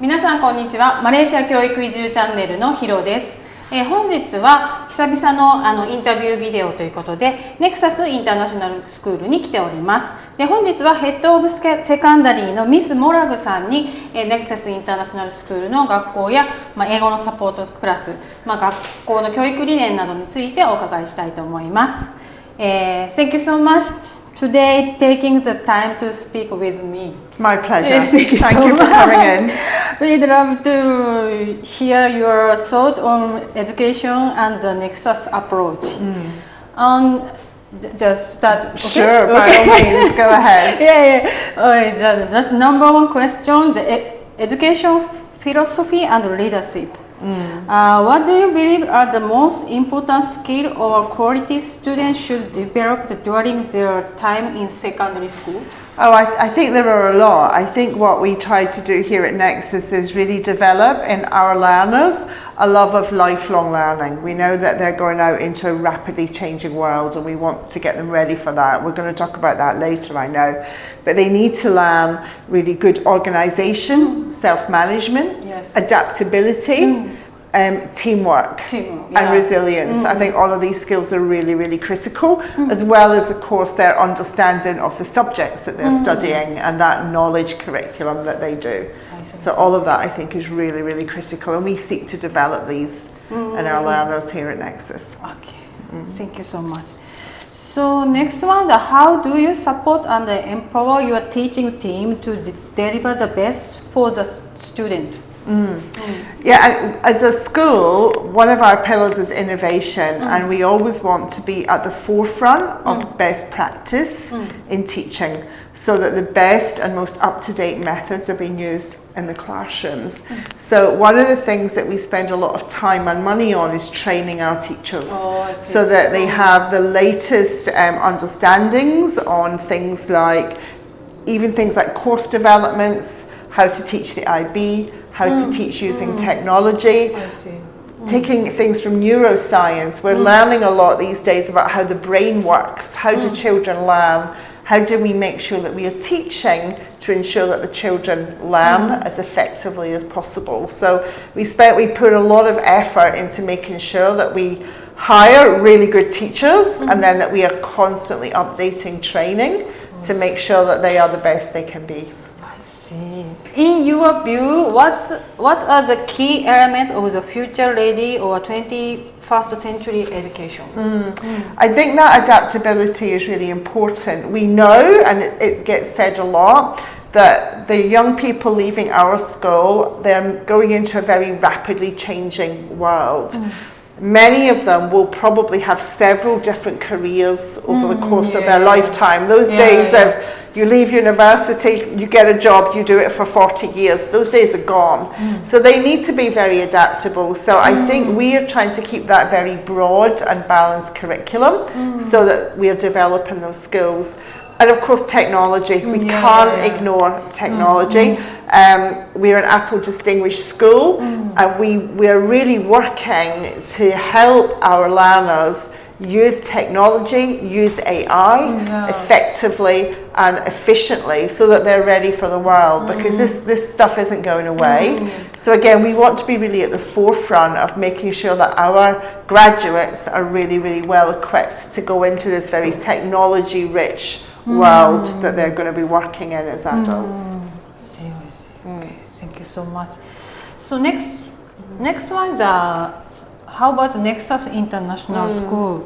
皆さんこんにちは。マレーシア教育移住チャンネルのヒロです。本日は久々のインタビュービデオということで Nexus International School に来ております。で本日はヘッドオブセカンダリーのミス・モラグさんに Nexus International School の学校や、英語のサポートクラス、学校の教育理念などについてお伺いしたいと思います。Thank you so much today taking the time to speak with me. My pleasure. Yes, thank you for coming in. We'd love to hear your thought on education and the Nexus approach. Just start. Okay? Sure, by all means, go ahead. Yeah. That's number one question: the education philosophy and leadership. What do you believe are the most important skill or qualities students should develop during their time in secondary school? I think there are a lot. I think what we try to do here at Nexus is really develop in our learners a love of lifelong learning. We know that they're going out into a rapidly changing world and we want to get them ready for that. We're going to talk about that later, I know. But they need to learn really good organisation, self-management, adaptability, teamwork and resilience. I think all of these skills are really, really critical, as well as, of course, their understanding of the subjects that they're studying and that knowledge curriculum that they do. So all of that, I think, is really, really critical, and we seek to develop these in our learners here at Nexus. Okay, thank you so much. So next one, how do you support and empower your teaching team to deliver the best for the student? Yeah, as a school, one of our pillars is innovation, and we always want to be at the forefront of best practice in teaching, so that the best and most up-to-date methods are being used in the classrooms. So one of the things that we spend a lot of time and money on is training our teachers, so that they have the latest understandings on things like course developments, how to teach the IB, how to teach using technology, taking things from neuroscience. We're learning a lot these days about how the brain works. How do children learn? How do we make sure that we are teaching to ensure that the children learn as effectively as possible? So we put a lot of effort into making sure that we hire really good teachers and then that we are constantly updating training to make sure that they are the best they can be. In your view, what are the key elements of the future-ready or 21st century education? I think that adaptability is really important. We know, and it gets said a lot, that the young people leaving our school, they're going into a very rapidly changing world. Many of them will probably have several different careers over the course of their lifetime. Those days of you leave university, you get a job, you do it for 40 years. Those days are gone. So they need to be very adaptable. So I think we are trying to keep that very broad and balanced curriculum so that we are developing those skills. And of course, technology. We can't ignore technology. We're an Apple Distinguished School, and we are really working to help our learners use technology, use AI effectively and efficiently so that they're ready for the world, because this stuff isn't going away. So again, we want to be really at the forefront of making sure that our graduates are really, really well equipped to go into this very technology rich world that they're going to be working in as adults. Okay, thank you so much. So next one, how about Nexus International School?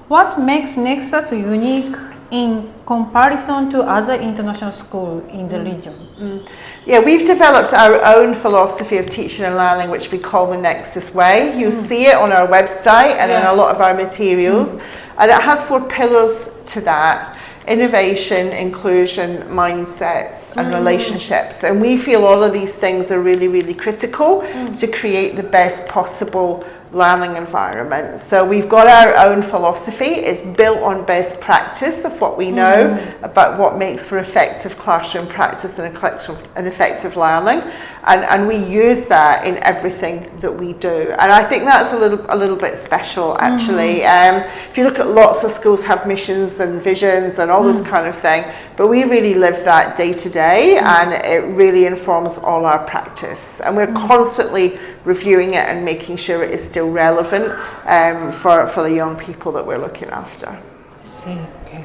What makes Nexus unique in comparison to other international schools in the region? Yeah, we've developed our own philosophy of teaching and learning, which we call the Nexus Way. You'll see it on our website and in a lot of our materials, and it has 4 pillars to that: innovation, inclusion, mindsets and relationships. And we feel all of these things are really, really critical to create the best possible learning environment. So we've got our own philosophy. It's built on best practice of what we know about what makes for effective classroom practice and effective learning. And we use that in everything that we do. And I think that's a little bit special, actually. If you look at lots of schools have missions and visions and all this kind of thing, but we really live that day to day, and it really informs all our practice. And we're constantly reviewing it and making sure it is still relevant for the young people that we're looking after. I see. Okay.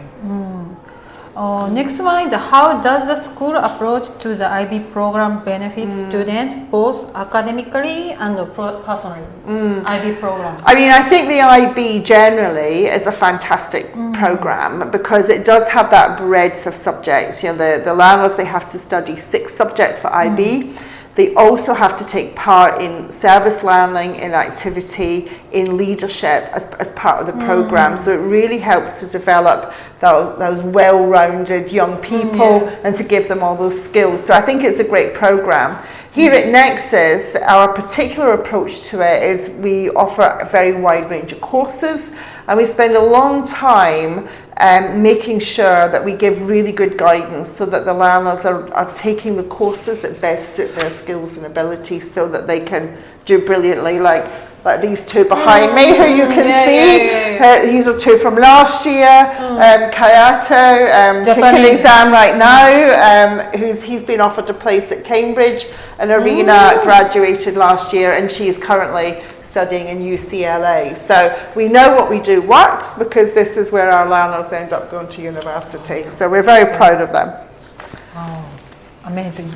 Next one is how does the school approach to the IB program benefit students both academically and personally? IB program. I mean, I think the IB generally is a fantastic program because it does have that breadth of subjects. You know, the learners, they have to study 6 subjects for IB. They also have to take part in service learning, in activity, in leadership as part of the program. So it really helps to develop those well-rounded young people and to give them all those skills. So I think it's a great program. Here at Nexus, our particular approach to it is we offer a very wide range of courses, and we spend a long time making sure that we give really good guidance so that the learners are taking the courses that best suit their skills and abilities so that they can do brilliantly, like these 2 behind me who you can see. These are 2 from last year. Kayato, taking an exam right now. He's been offered a place at Cambridge, and Arena graduated last year, and she's currently studying in UCLA. So we know what we do works because this is where our learners end up going to university. So we're very proud of them. Oh, amazing.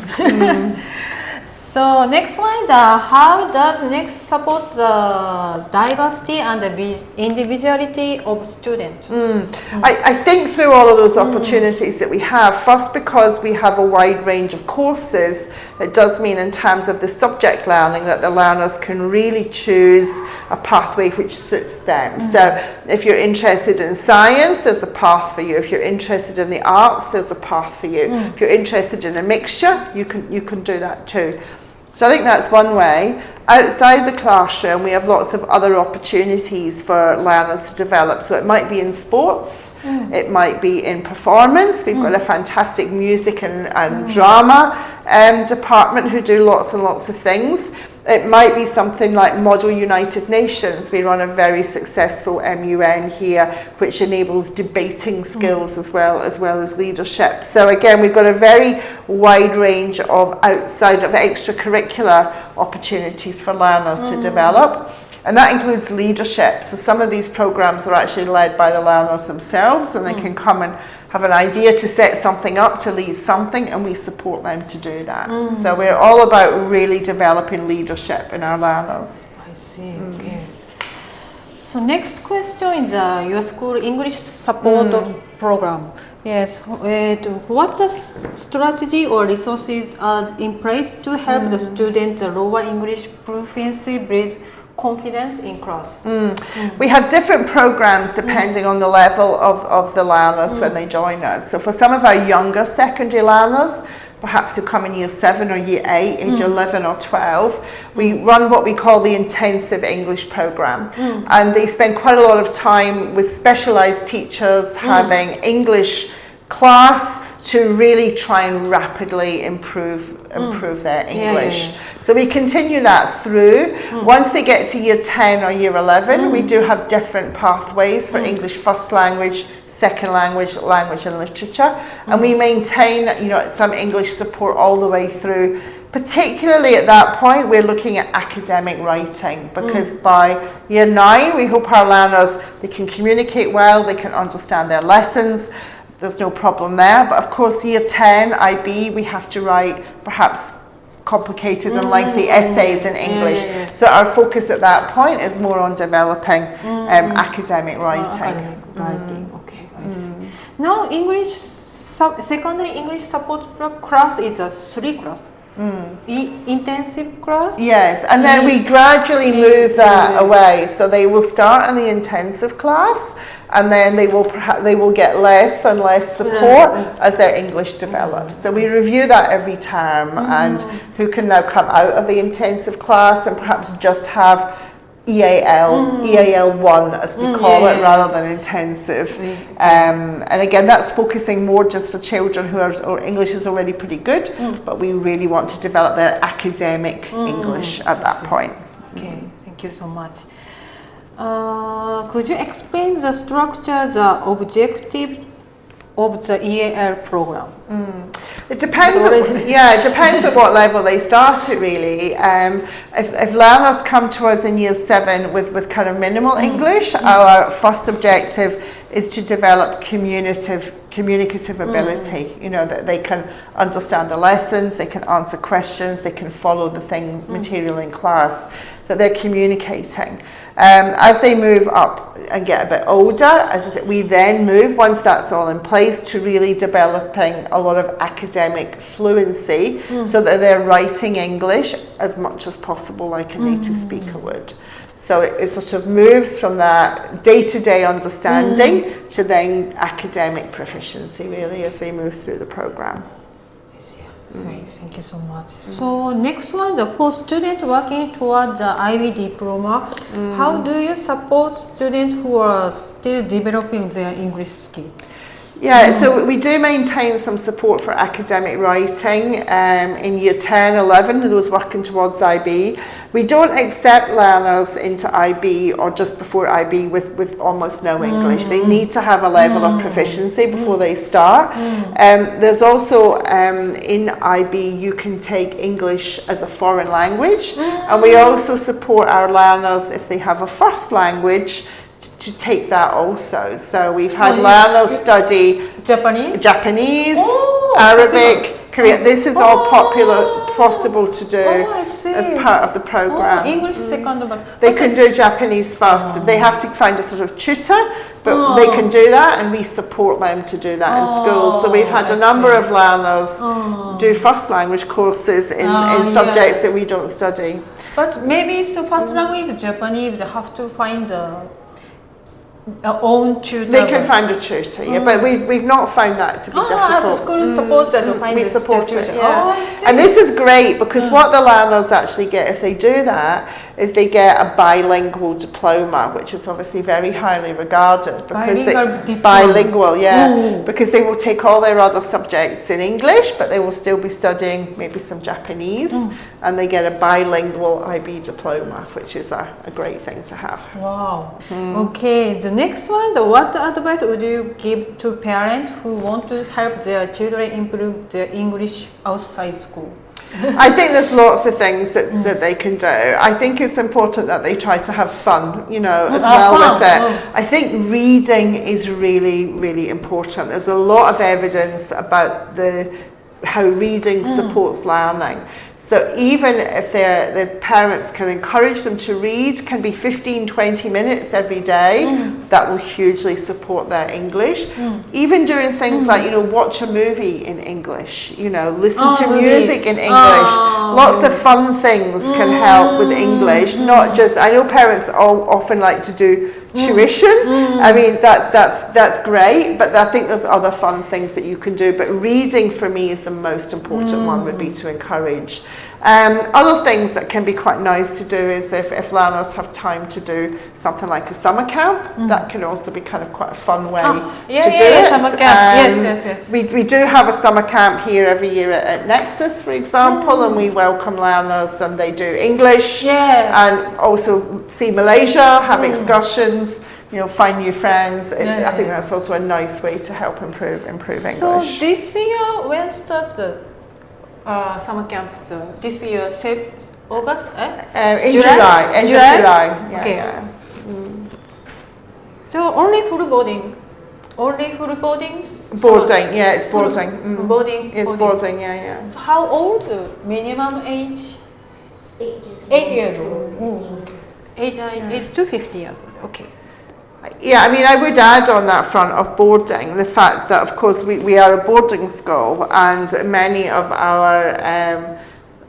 So next one is how does Nexus support the diversity and the individuality of students? I think through all of those opportunities that we have, first because we have a wide range of courses, it does mean in terms of the subject learning that the learners can really choose a pathway which suits them. So if you're interested in science, there's a path for you. If you're interested in the arts, there's a path for you. If you're interested in a mixture, you can do that too. So I think that's one way. Outside the classroom, we have lots of other opportunities for learners to develop. So it might be in sports, it might be in performance. We've got a fantastic music and drama department who do lots and lots of things. It might be something like Model United Nations. We run a very successful MUN here, which enables debating skills as well as leadership. So again, we've got a very wide range of outside of extracurricular opportunities for learners to develop. And that includes leadership. So some of these programs are actually led by the learners themselves, and they can come and have an idea to set something up, to lead something, and we support them to do that. So we're all about really developing leadership in our learners. I see, okay. So next question is your school English support program. Yes, what's the strategy or resources are in place to help the students lower English proficiency build confidence in class? We have different programs depending on the level of the learners when they join us. So for some of our younger secondary learners, perhaps who come in year 7 or year 8, age 11 or 12, we run what we call the intensive English program. And they spend quite a lot of time with specialized teachers having English class to really try and rapidly improve their English. So we continue that through. Once they get to year 10 or year 11, we do have different pathways for English first language, second language, language and literature. And we maintain, some English support all the way through. Particularly at that point, we're looking at academic writing because by year 9, we hope our learners, they can communicate well, they can understand their lessons. There's no problem there. But of course, year 10, IB, we have to write perhaps complicated and lengthy essays in English. So our focus at that point is more on developing academic writing. Okay, I see. Now, secondary English support class is a 3 class. Intensive class? Yes, and then we gradually move that away. So they will start in the intensive class, and then they will get less and less support as their English develops. So we review that every term, and who can now come out of the intensive class and perhaps just have EAL1 as we call it, rather than intensive. And again, that's focusing more just for children who are English is already pretty good, but we really want to develop their academic English at that point. Okay, thank you so much. Could you explain the structure, the objective of the EAL program? It depends. It depends at what level they start at, really. If learners come to us in year 7 with kind of minimal English, our first objective is to develop communicative ability. You know, that they can understand the lessons, they can answer questions, they can follow the material in class, that they're communicating. As they move up and get a bit older, as I said, we then move, once that's all in place, to really developing a lot of academic fluency so that they're writing English as much as possible like a native speaker would. So it sort of moves from that day-to-day understanding to then academic proficiency, really, as we move through the program. Great, thank you so much. So next one, for students working towards the IB diploma, how do you support students who are still developing their English skill? Yeah, so we do maintain some support for academic writing in year 10, 11, those working towards IB. We don't accept learners into IB or just before IB with almost no English. They need to have a level of proficiency before they start. There's also, in IB, you can take English as a foreign language, and we also support our learners if they have a first language to take that also. So we've had learners study Japanese, Arabic, Korean. This is all possible to do as part of the program. English second. They can do Japanese first. They have to find a sort of tutor, but they can do that, and we support them to do that in school. So we've had a number of learners do first language courses in subjects that we don't study. But maybe so first language Japanese, they have to find own tutor. They can find a tutor, but we've not found that to be difficult. The school supports that to find we support tutor. it, and this is great because what the learners actually get if they do that is they get a bilingual diploma, which is obviously very highly regarded because because they will take all their other subjects in English, but they will still be studying maybe some Japanese, and they get a bilingual IB diploma, which is a great thing to have. Wow. Okay, the next one, what advice would you give to parents who want to help their children improve their English outside school? I think there's lots of things that they can do. I think it's important that they try to have fun, as well with it. I think reading is really, really important. There's a lot of evidence about how reading supports learning. So even if the parents can encourage them to read, can be 15-20 minutes every day, that will hugely support their English. Even doing things like, watch a movie in English, listen to music in English. Lots of fun things can help with English, not just, I know parents often like to do tuition. I mean, that's great, but I think there's other fun things that you can do. But reading for me is the most important one, would be to encourage. Other things that can be quite nice to do is if learners have time to do something like a summer camp, that can also be kind of quite a fun way to do it. Summer camp. Yes. We do have a summer camp here every year at Nexus, for example, and we welcome learners, and they do English and also see Malaysia, have excursions, find new friends. I think that's also a nice way to help improve English. So this year, when starts the summer camp? This year, August? In July. End of July. Yeah. So only full boarding? Only full boarding? Boarding, it's boarding. Boarding? It's boarding, yeah. So how old? Minimum age? 8 years old. 8 to 50 years old. Okay. Yeah, I mean, I would add on that front of boarding the fact that, of course, we are a boarding school, and many of our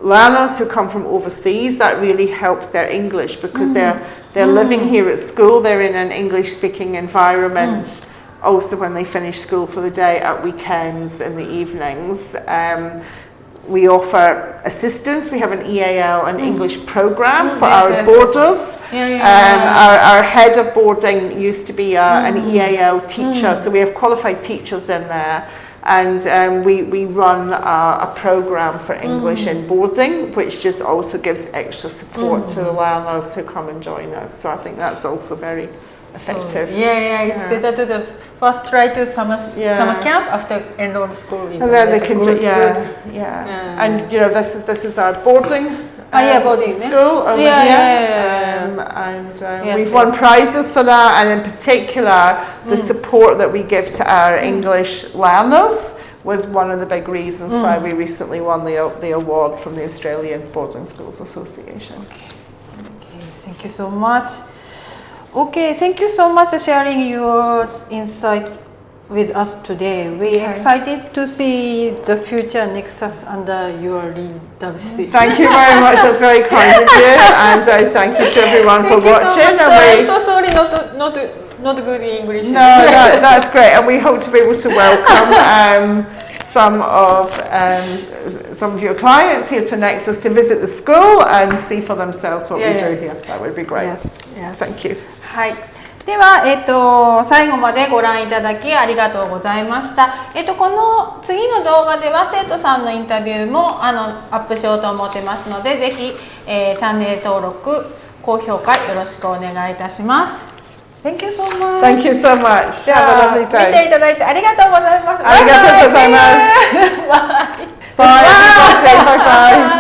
learners who come from overseas, that really helps their English because they're living here at school, they're in an English-speaking environment. Also, when they finish school for the day, at weekends, in the evenings. We offer assistance. We have an EAL, an English program for our boarders. Our head of boarding used to be an EAL teacher, so we have qualified teachers in there. And we run a program for English in boarding, which just also gives extra support to the learners who come and join us. So I think that's also very effective. So, it's better to first try to summer camp after enroll school. And then they can And you know, this is our boarding. Boarding school over here, and we've won prizes for that, and in particular the support that we give to our English learners was one of the big reasons why we recently won the award from the Australian Boarding Schools Association. Okay, thank you so much. Okay, thank you so much for sharing your insight with us today. We're excited to see the future Nexus under your leadership. Thank you very much. That's very kind of you, and thank you to everyone for watching. I'm so sorry, not good English. No, that's great, and we hope to be able to welcome some of your clients here to Nexus to visit the school and see for themselves what we do here. That would be great. Yes. Thank you. はい。では、最後までご覧いただきありがとうございました。この次の動画では生徒さんのインタビューもアップしようと思ってますので、ぜひ、チャンネル登録、高評価よろしくお願いいたします。Thank you so much. Thank you so much. じゃあ、見ていただいてありがとうございます。ありがとうございます。バイバイ。Bye. Bye. Bye.